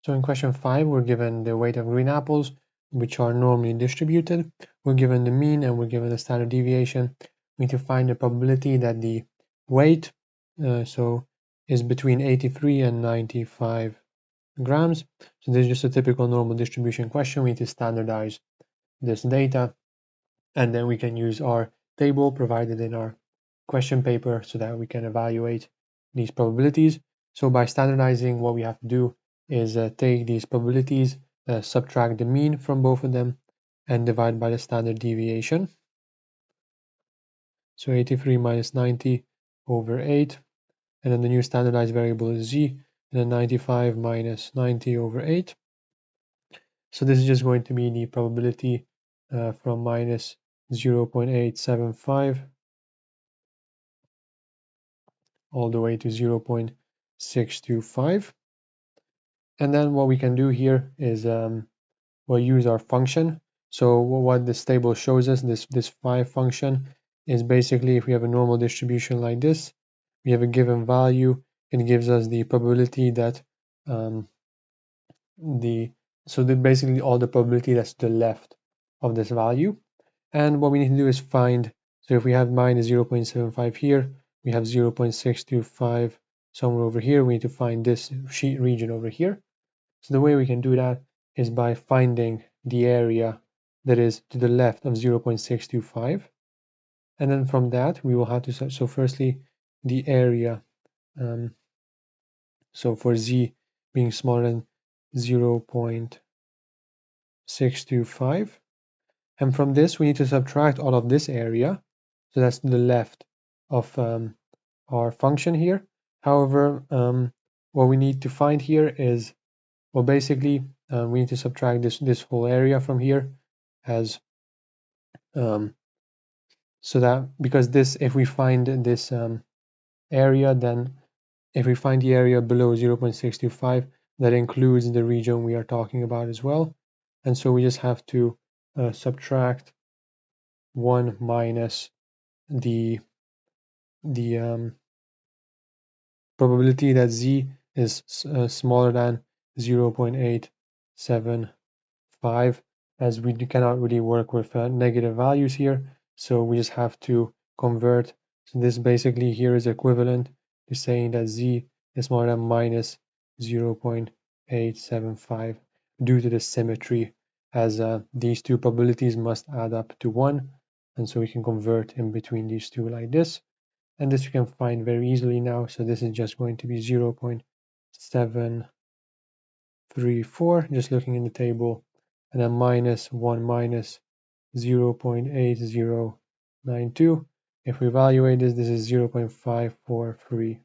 So in question 5, we're given the weight of green apples, which are normally distributed. We're given the mean and we're given the standard deviation. We need to find the probability that the weight is between 83 and 95 grams. So this is just a typical normal distribution question. We need to standardize this data, and then we can use our table provided in our question paper so that we can evaluate these probabilities. So by standardizing, what we have to do is take these probabilities, subtract the mean from both of them, and divide by the standard deviation. So 83 minus 90 over 8, and then the new standardized variable is z, and then 95 minus 90 over 8. So this is just going to be the probability from minus 0.875 all the way to 0.625. And then what we can do here is we'll use our function. So what this table shows us, this phi function, is basically if we have a normal distribution like this, we have a given value, it gives us the probability that basically all the probability that's to the left of this value. And what we need to do is find, so if we have minus 0.75 here, we have 0.625 somewhere over here, we need to find this sheet region over here. So the way we can do that is by finding the area that is to the left of 0.625. And then from that, we will have to, so firstly, the area, so for z being smaller than 0.625. And from this, we need to subtract all of this area. So that's to the left of our function here. However, what we need to find here is, well, basically, we need to subtract this whole area from here as so that because this, if we find this area, then if we find the area below 0.625, that includes the region we are talking about as well. And so we just have to subtract 1 minus the probability that z is smaller than 0.875, as we cannot really work with negative values here, so we just have to convert. So this basically here is equivalent to saying that z is smaller than minus 0.875 due to the symmetry, as these two probabilities must add up to 1, and so we can convert in between these two like this. And this you can find very easily now. So this is just going to be 0.734, just looking in the table, and then minus 1 minus 0.8092. If we evaluate this, this is 0.543.